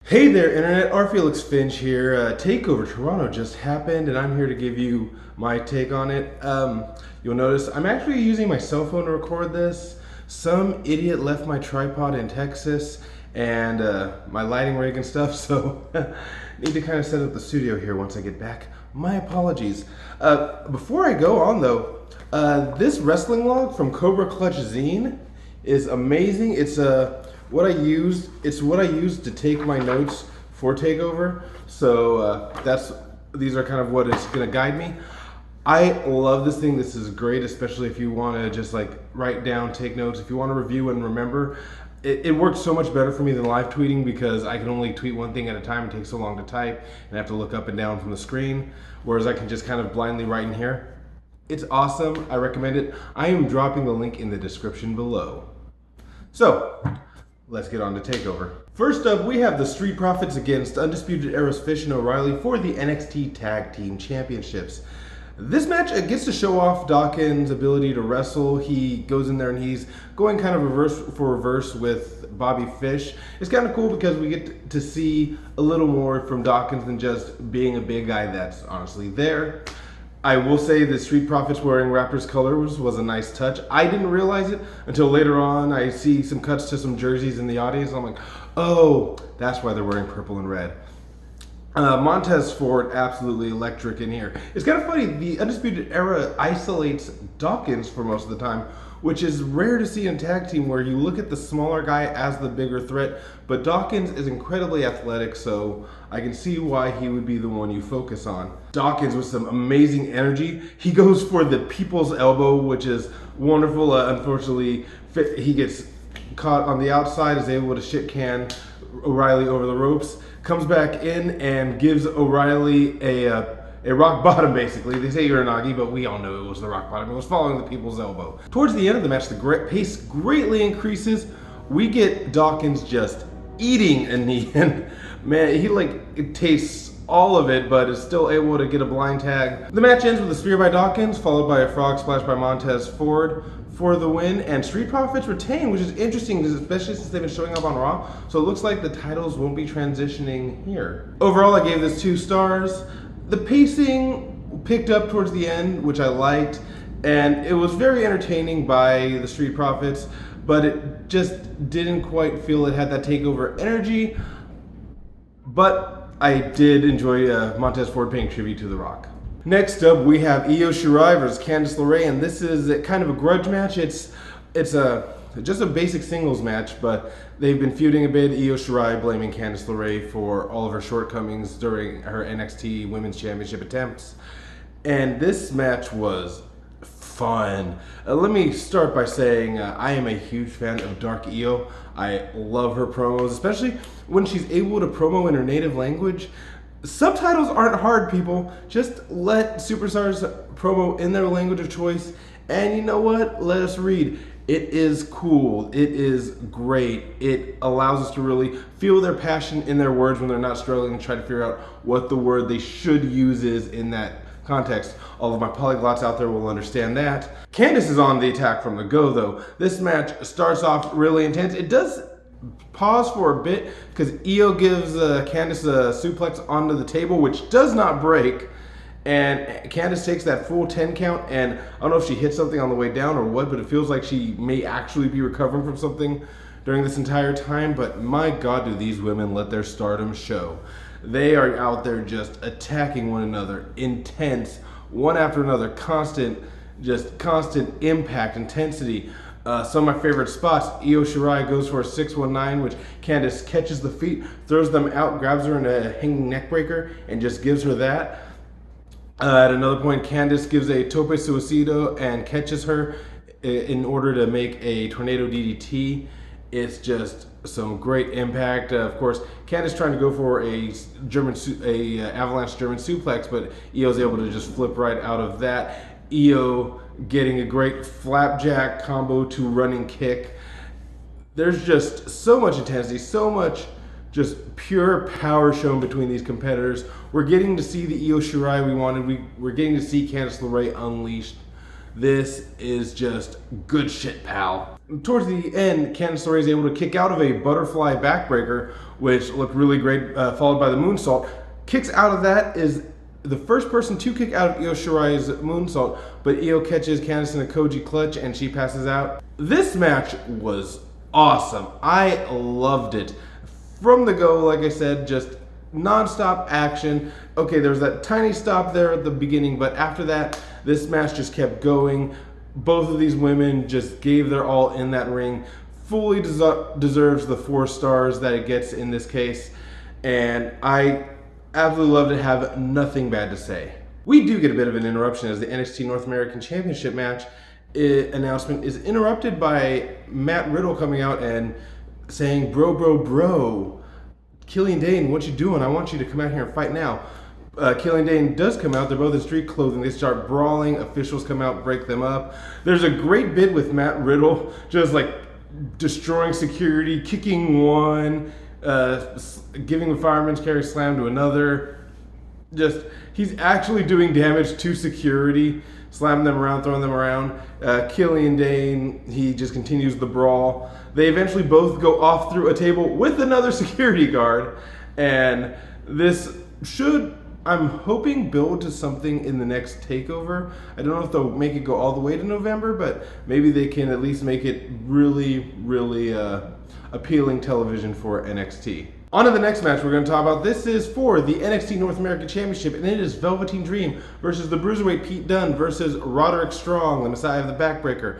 Hey there, Internet. Felix Finch here. Takeover Toronto just happened, and I'm here to give you my take on it. You'll notice I'm actually using my cell phone to record this. Some idiot left my tripod in Texas and my lighting rig and stuff, so need to kind of set up the studio here once I get back. My apologies. Before I go on though, this wrestling log from Cobra Clutch Zine is amazing. It's what I used to take my notes for Takeover. So these are kind of what it's gonna guide me. I love this thing. This is great, especially if you want to just like write down, take notes. If you want to review and remember, it works so much better for me than live tweeting because I can only tweet one thing at a time. It takes so long to type and I have to look up and down from the screen, whereas I can just kind of blindly write in here. It's awesome. I recommend it. I am dropping the link in the description below. So let's get on to Takeover. First up, we have the Street Profits against Undisputed Era's Fish and O'Reilly for the NXT Tag Team Championships. This match gets to show off Dawkins' ability to wrestle. He goes in there and he's going kind of reverse with Bobby Fish. It's kind of cool because we get to see a little more from Dawkins than just being a big guy that's honestly there. I will say the Street Profits wearing Raptors colors was a nice touch. I didn't realize it until later on. I see some cuts to some jerseys in the audience. I'm like, oh, that's why they're wearing purple and red. Montez Ford, absolutely electric in here. It's kind of funny, the Undisputed Era isolates Dawkins for most of the time, which is rare to see in tag team where you look at the smaller guy as the bigger threat, but Dawkins is incredibly athletic, so I can see why he would be the one you focus on. Dawkins with some amazing energy. He goes for the people's elbow, which is wonderful. Unfortunately, he gets caught on the outside, is able to shit can O'Reilly over the ropes, comes back in and gives O'Reilly a rock bottom, basically. They say Uranagi, but we all know it was the rock bottom. It was following the people's elbow. Towards the end of the match, the pace greatly increases. We get Dawkins just eating a knee, and man, it tastes all of it, but is still able to get a blind tag. The match ends with a spear by Dawkins, followed by a frog splash by Montez Ford for the win, and Street Profits retain, which is interesting, especially since they've been showing up on Raw, so it looks like the titles won't be transitioning here. Overall, I gave this 2 stars. The pacing picked up towards the end, which I liked, and it was very entertaining by the Street Profits, but it just didn't quite feel it had that takeover energy, but I did enjoy Montez Ford paying tribute to The Rock. Next up, we have Io Shirai versus Candice LeRae, and this is kind of a grudge match. It's just a basic singles match, but they've been feuding a bit. Io Shirai blaming Candice LeRae for all of her shortcomings during her NXT Women's Championship attempts. And this match was fun. Let me start by saying I am a huge fan of Dark Io. I love her promos, especially when she's able to promo in her native language. Subtitles aren't hard, people. Just let superstars promo in their language of choice, and you know what? Let us read. It is cool. It is great. It allows us to really feel their passion in their words when they're not struggling and try to figure out what the word they should use is in that context. All of my polyglots out there will understand that. Candice is on the attack from the go, though. This match starts off really intense. It does pause for a bit because Io gives Candice a suplex onto the table, which does not break. And Candice takes that full 10 count, and I don't know if she hit something on the way down or what, but it feels like she may actually be recovering from something during this entire time. But my God, do these women let their stardom show. They are out there just attacking one another, intense, one after another, constant impact, intensity. Some of my favorite spots, Io Shirai goes for a 619, which Candice catches the feet, throws them out, grabs her in a hanging neck breaker, and just gives her that. At another point, Candice gives a tope suicido and catches her in order to make a tornado DDT. It's just some great impact. Of course, Candice trying to go for a avalanche German suplex, but Io's able to just flip right out of that. Io getting a great flapjack combo to running kick. There's just so much intensity, so much just pure power shown between these competitors. We're getting to see the Io Shirai we wanted. We're getting to see Candice LeRae unleashed. This is just good shit, pal. towards the end, Candice LeRae is able to kick out of a butterfly backbreaker, which looked really great, followed by the moonsault. Kicks out of that, is the first person to kick out of Io Shirai's moonsault, but Io catches Candice in a Koji clutch and she passes out. This match was awesome. I loved it. From the go, like I said, just non-stop action. Okay, there was that tiny stop there at the beginning, but after that, this match just kept going. Both of these women just gave their all in that ring. Fully deserves the 4 stars that it gets in this case. And I absolutely loved it, have nothing bad to say. We do get a bit of an interruption as the NXT North American Championship match announcement is interrupted by Matt Riddle coming out and saying, bro, Killian Dane, what you doing? I want you to come out here and fight now. Killian Dane does come out. They're both in street clothing. They start brawling. Officials come out, break them up. There's a great bit with Matt Riddle just like destroying security, kicking one, giving the fireman's carry slam to another. Just, he's actually doing damage to security, slamming them around, throwing them around. Killian Dane, he just continues the brawl. They eventually both go off through a table with another security guard, and this should, I'm hoping, build to something in the next Takeover. I don't know if they'll make it go all the way to November, but maybe they can at least make it really, really appealing television for NXT. On to the next match we're going to talk about. This is for the NXT North American Championship, and it is Velveteen Dream versus the Bruiserweight Pete Dunne versus Roderick Strong, the Messiah of the Backbreaker.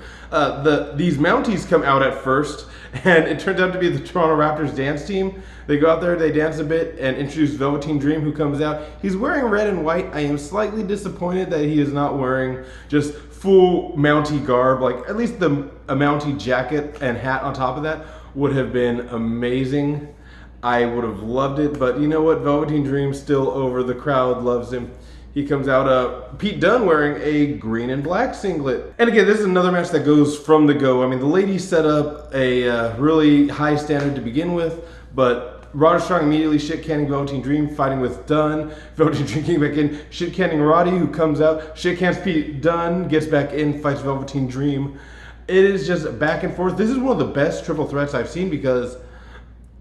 These Mounties come out at first, and it turns out to be the Toronto Raptors dance team. They go out there, they dance a bit, and introduce Velveteen Dream, who comes out. He's wearing red and white. I am slightly disappointed that he is not wearing just full Mountie garb. Like, at least a Mountie jacket and hat on top of that would have been amazing. I would have loved it, but you know what? Velveteen Dream's still over. The crowd loves him. He comes out, Pete Dunne wearing a green and black singlet. And again, this is another match that goes from the go. I mean, the ladies set up a really high standard to begin with, but Roderick Strong immediately shit-canning Velveteen Dream, fighting with Dunne. Velveteen Dream came back in, shit-canning Roddy, who comes out, shit-cans Pete Dunne, gets back in, fights Velveteen Dream. It is just back and forth. This is one of the best triple threats I've seen because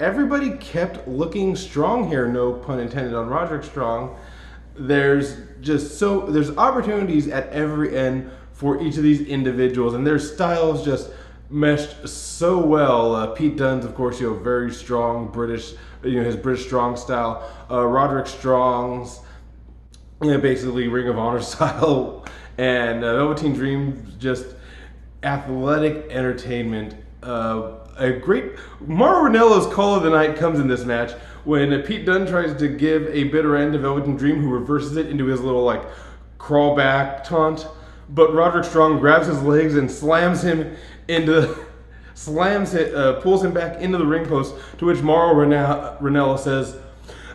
everybody kept looking strong here, no pun intended on Roderick Strong. There's opportunities at every end for each of these individuals, and their styles just meshed so well. Pete Dunne's, of course, very strong British, his British strong style. Roderick Strong's, basically Ring of Honor style, and Velveteen Dream's just athletic entertainment. A great Mauro Ranello's Call of the Night comes in this match when Pete Dunne tries to give a bitter end to Velveteen Dream, who reverses it into his little crawl back taunt, but Roderick Strong grabs his legs and slams him into, pulls him back into the ring post, to which Mauro Ranello says,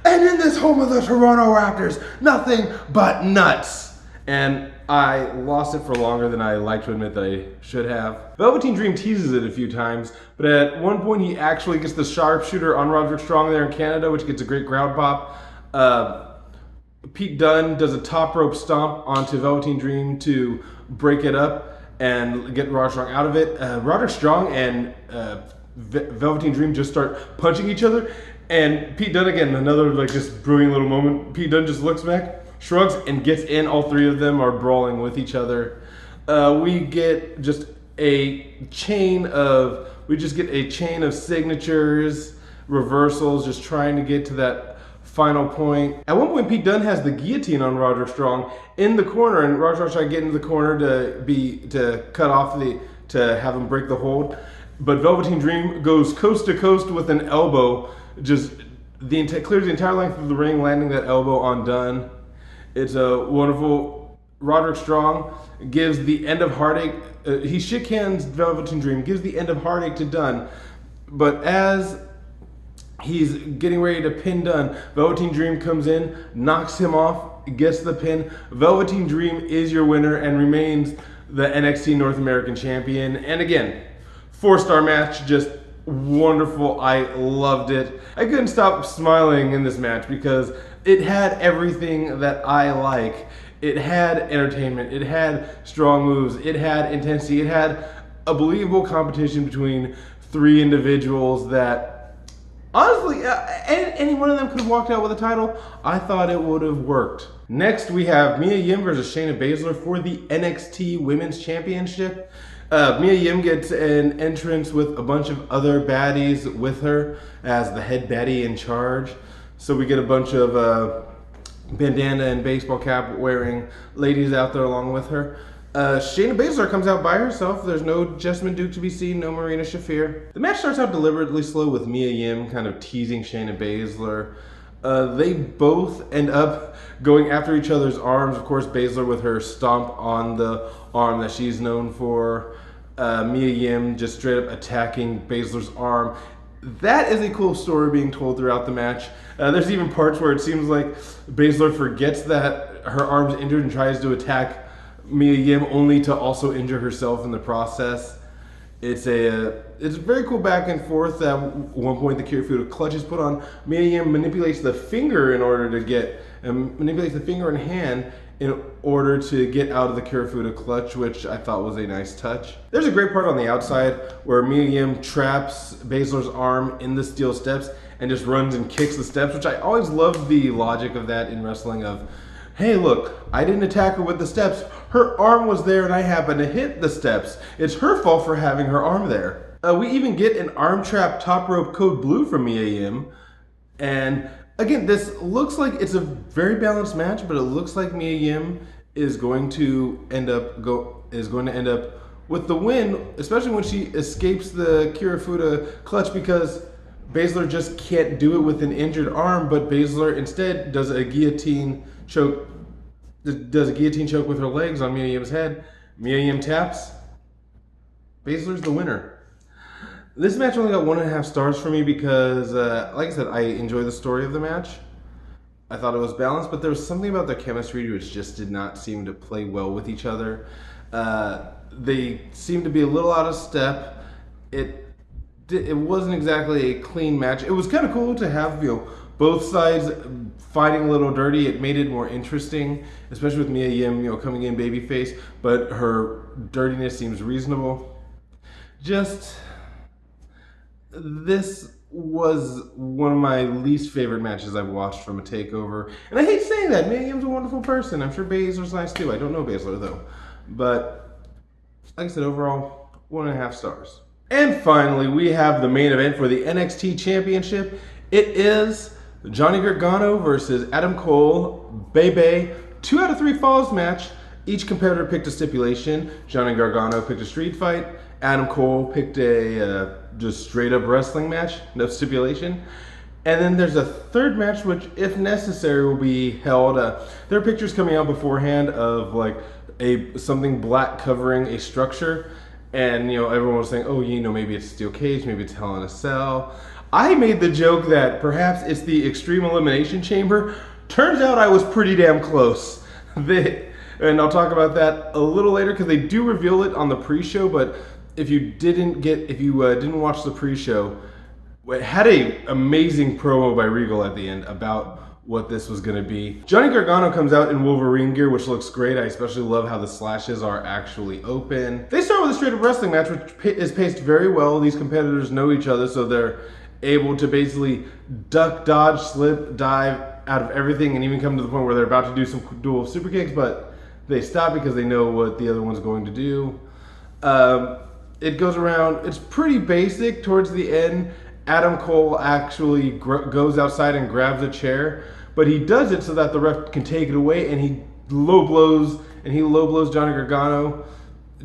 "And in this home of the Toronto Raptors, nothing but nuts." And I lost it for longer than I like to admit that I should have. Velveteen Dream teases it a few times, but at one point he actually gets the sharpshooter on Roderick Strong there in Canada, which gets a great crowd pop. Pete Dunne does a top rope stomp onto Velveteen Dream to break it up and get Roderick Strong out of it. Roderick Strong and Velveteen Dream just start punching each other, and Pete Dunne, again, another just brilliant little moment. Pete Dunne just looks back, shrugs, and gets in. All three of them are brawling with each other. We get just a chain of signatures, reversals, just trying to get to that final point. At one point, Pete Dunne has the guillotine on Roderick Strong in the corner, and Roderick Strong tries to get into the corner to cut off to have him break the hold. But Velveteen Dream goes coast to coast with an elbow, just clears the entire length of the ring, landing that elbow on Dunne. It's a wonderful. Roderick Strong gives the end of heartache. He shit-cans Velveteen Dream, gives the end of heartache to Dunne. But as he's getting ready to pin Dunne, Velveteen Dream comes in, knocks him off, gets the pin. Velveteen Dream is your winner and remains the NXT North American Champion. And again, 4-star match, just wonderful. I loved it. I couldn't stop smiling in this match because it had everything that I like. It had entertainment, it had strong moves, it had intensity, it had a believable competition between three individuals that, honestly, any one of them could have walked out with a title. I thought it would have worked. Next, we have Mia Yim versus Shayna Baszler for the NXT Women's Championship. Mia Yim gets an entrance with a bunch of other baddies with her as the head baddie in charge. So we get a bunch of bandana and baseball cap wearing ladies out there along with her. Shayna Baszler comes out by herself. There's no Jessamine Duke to be seen, no Marina Shafir. The match starts out deliberately slow with Mia Yim kind of teasing Shayna Baszler. They both end up going after each other's arms. Of course, Baszler with her stomp on the arm that she's known for. Mia Yim just straight up attacking Baszler's arm. That is a cool story being told throughout the match. There's even parts where it seems like Baszler forgets that her arm's injured and tries to attack Mia Yim only to also injure herself in the process. It's a very cool back and forth. At one point, the Kirifuda clutch is put on. Mia Yim manipulates the finger in order to manipulates the finger and hand in order to get out of the Kirifuda clutch, which I thought was a nice touch. There's a great part on the outside where Mia Yim traps Baszler's arm in the steel steps and just runs and kicks the steps, which I always loved the logic of that in wrestling of, hey, look, I didn't attack her with the steps. Her arm was there and I happened to hit the steps. It's her fault for having her arm there. We even get an arm trap top rope code blue from Mia Yim. And again, this looks like it's a very balanced match, but it looks like Mia Yim is going to end up with the win, especially when she escapes the Kirifuda clutch, because Baszler just can't do it with an injured arm, but Baszler instead does a guillotine choke with her legs on Mia Yim's head. Mia Yim taps. Baszler's the winner. This match only got 1.5 stars for me because, like I said, I enjoy the story of the match. I thought it was balanced, but there was something about their chemistry which just did not seem to play well with each other. They seemed to be a little out of step. It wasn't exactly a clean match. It was kind of cool to have, both sides fighting a little dirty. It made it more interesting, especially with Mia Yim, coming in babyface, but her dirtiness seems reasonable. This was one of my least favorite matches I've watched from a takeover. And I hate saying that. Mia Yim's a wonderful person. I'm sure Baszler's nice too. I don't know Baszler though. But like I said, overall, 1.5 stars. And finally, we have the main event for the NXT Championship. It is Johnny Gargano versus Adam Cole, Bebe. 2 out of 3 falls match. Each competitor picked a stipulation. Johnny Gargano picked a street fight. Adam Cole picked a just straight up wrestling match, no stipulation. And then there's a third match, which if necessary will be held. There are pictures coming out beforehand of like something black covering a structure. And everyone was saying, oh, maybe it's a steel cage, maybe it's Hell in a Cell. I made the joke that perhaps it's the Extreme Elimination Chamber. Turns out I was pretty damn close. And I'll talk about that a little later because they do reveal it on the pre-show, but if you didn't watch the pre-show, it had an amazing promo by Regal at the end about what this was going to be. Johnny Gargano comes out in Wolverine gear, which looks great. I especially love how the slashes are actually open. They start with a straight up wrestling match, which is paced very well. These competitors know each other, so they're able to basically duck, dodge, slip, dive out of everything, and even come to the point where they're about to do some dual super kicks, but they stop because they know what the other one's going to do. It goes around, it's pretty basic. Towards the end, Adam Cole actually goes outside and grabs a chair, but he does it so that the ref can take it away, and he low blows Johnny Gargano,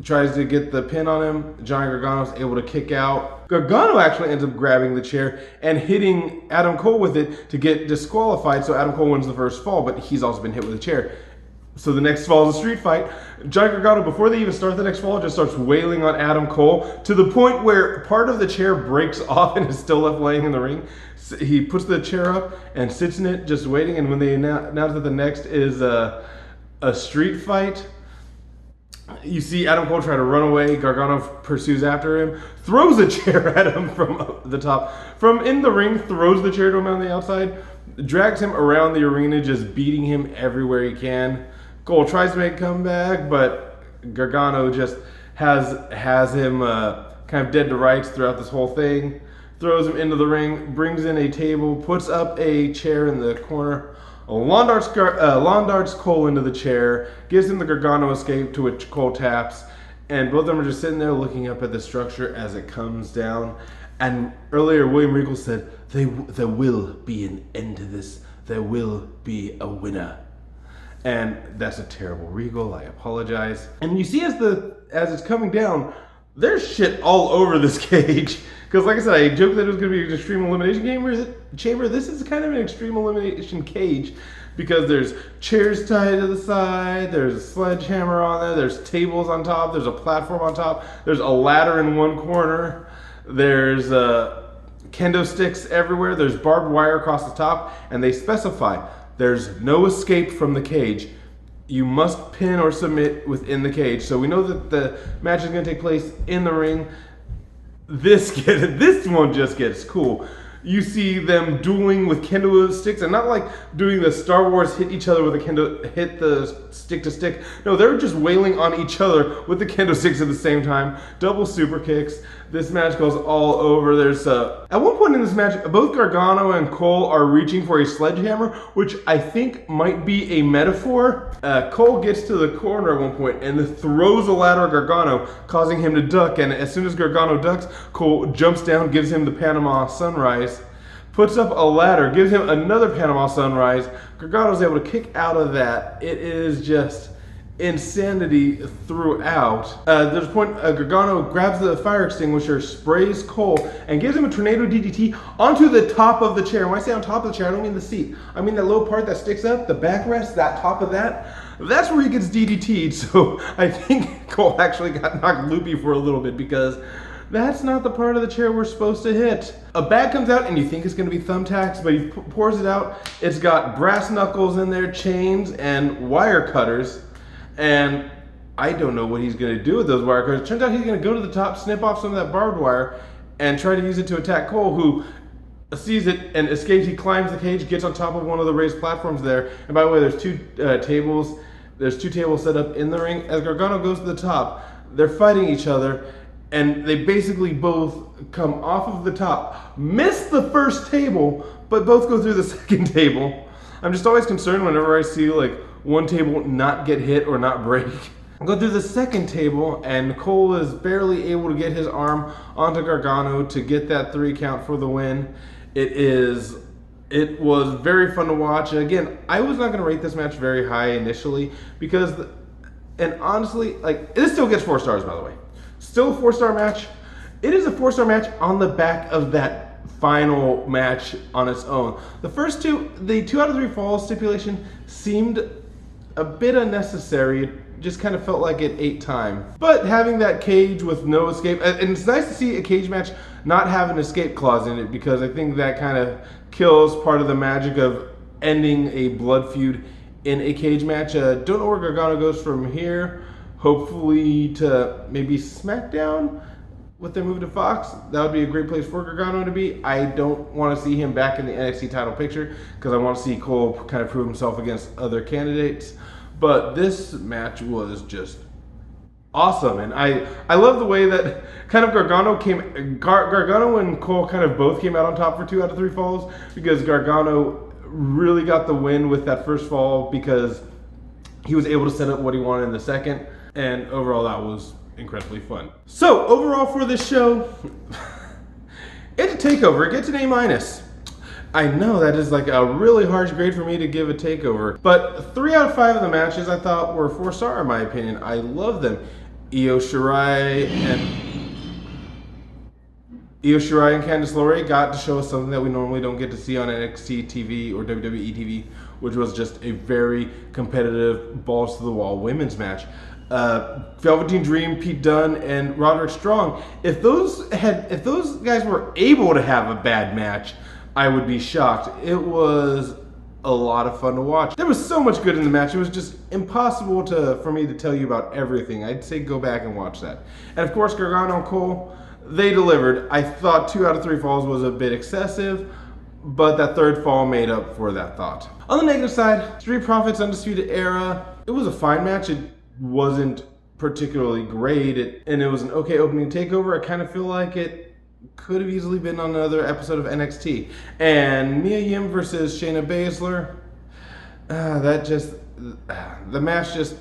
tries to get the pin on him. Johnny Gargano's able to kick out. Gargano actually ends up grabbing the chair and hitting Adam Cole with it to get disqualified, so Adam Cole wins the first fall, but he's also been hit with a chair. So the next fall is a street fight. Johnny Gargano, before they even start the next fall, just starts wailing on Adam Cole to the point where part of the chair breaks off and is still left laying in the ring. So he puts the chair up and sits in it just waiting, and when they announce that the next is a street fight, you see Adam Cole try to run away. Gargano pursues after him, throws a chair at him from the top. From in the ring, throws the chair to him on the outside, drags him around the arena, just beating him everywhere he can. Cole tries to make a comeback, but Gargano just has him kind of dead to rights throughout this whole thing. Throws him into the ring, brings in a table, puts up a chair in the corner. Lawn darts Cole into the chair, gives him the Gargano escape, to which Cole taps, and both of them are just sitting there looking up at the structure as it comes down. And earlier, William Regal said, there will be an end to this. There will be a winner. And that's a terrible Regal, I apologize. And you see as it's coming down, there's shit all over this cage. Because like I said, I joked that it was going to be an Extreme Elimination Chamber. This is kind of an Extreme Elimination cage because there's chairs tied to the side, there's a sledgehammer on there, there's tables on top, there's a platform on top, there's a ladder in one corner, there's kendo sticks everywhere, there's barbed wire across the top, and they specify there's no escape from the cage. You must pin or submit within the cage. So we know that the match is going to take place in the ring. This one just gets cool. You see them dueling with kendo sticks, and not like doing the Star Wars hit each other with a kendo, hit the stick to stick. No, they're just wailing on each other with the kendo sticks at the same time. Double super kicks. This match goes all over. There's at one point in this match, both Gargano and Cole are reaching for a sledgehammer, which I think might be a metaphor. Cole gets to the corner at one point and throws a ladder at Gargano, causing him to duck. And as soon as Gargano ducks, Cole jumps down, gives him the Panama Sunrise, puts up a ladder, gives him another Panama Sunrise. Gargano's able to kick out of that. It is just insanity throughout. There's a point Gargano grabs the fire extinguisher, sprays Cole, and gives him a tornado DDT onto the top of the chair. When I say on top of the chair, I don't mean the seat. I mean that little part that sticks up, the backrest, that top of that. That's where he gets DDT'd. So I think Cole actually got knocked loopy for a little bit because that's not the part of the chair we're supposed to hit. A bag comes out and you think it's gonna be thumbtacks, but he pours it out. It's got brass knuckles in there, chains, and wire cutters. And I don't know what he's going to do with those wire cutters. Turns out he's going to go to the top, snip off some of that barbed wire, and try to use it to attack Cole, who sees it and escapes. He climbs the cage, gets on top of one of the raised platforms there. And by the way, there's two tables. There's two tables set up in the ring. As Gargano goes to the top, they're fighting each other, and they basically both come off of the top, miss the first table, but both go through the second table. I'm just always concerned whenever I see like one table not get hit or not break. I go through the second table and Cole is barely able to get his arm onto Gargano to get that 3 count for the win. It was very fun to watch. Again, I was not going to rate this match very high initially because, and honestly, like, this still gets 4 stars, by the way. Still a 4-star match. It is a 4-star match on the back of that final match on its own. The first two, the 2 out of 3 falls stipulation seemed a bit unnecessary. It just kind of felt like it ate time. But having that cage with no escape, and it's nice to see a cage match not have an escape clause in it, because I think that kind of kills part of the magic of ending a blood feud in a cage match. Don't know where Gargano goes from here. Hopefully to maybe SmackDown with their move to Fox. That would be a great place for Gargano to be. I don't want to see him back in the NXT title picture because I want to see Cole kind of prove himself against other candidates. But this match was just awesome, and I love the way that kind of Gargano and Cole kind of both came out on top for 2 out of 3 falls, because Gargano really got the win with that first fall because he was able to set up what he wanted in the second, and overall that was incredibly fun. So overall for this show, it's a takeover. It gets an A-. I know that is like a really harsh grade for me to give a takeover, but 3 out of 5 of the matches I thought were 4-star in my opinion. I love them. Io Shirai and Candice LeRae got to show us something that we normally don't get to see on NXT TV or WWE TV, which was just a very competitive, balls to the wall women's match. Velveteen Dream, Pete Dunne, and Roderick Strong. If those guys were able to have a bad match, I would be shocked. It was a lot of fun to watch. There was so much good in the match. It was just impossible for me to tell you about everything. I'd say go back and watch that. And of course, Gargano and Cole, they delivered. I thought 2 out of 3 falls was a bit excessive, but that third fall made up for that thought. On the negative side, Street Profits Undisputed Era, it was a fine match. It wasn't particularly great, and it was an okay opening takeover. I kind of feel like it could have easily been on another episode of NXT. And Mia Yim versus Shayna Baszler, the match just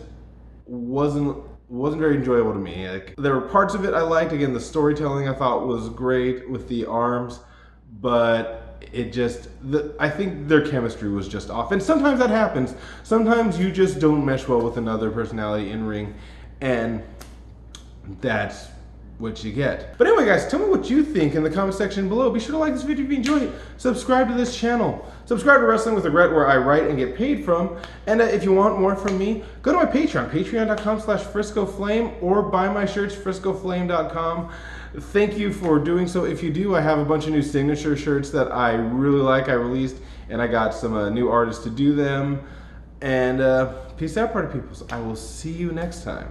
wasn't very enjoyable to me. Like, there were parts of it I liked. Again, the storytelling I thought was great with the arms, but I think their chemistry was just off. And sometimes that happens. Sometimes you just don't mesh well with another personality in ring, and that's what you get. But anyway, guys, tell me what you think in the comment section below. Be sure to like this video if you enjoyed it. Subscribe to this channel. Subscribe to Wrestling with Regret, where I write and get paid from. And if you want more from me, go to my Patreon, patreon.com/FriscoFlame, or buy my shirts, friscoflame.com. Thank you for doing so. If you do, I have a bunch of new signature shirts that I really like. I released, and I got some new artists to do them. And peace out, party people. I will see you next time.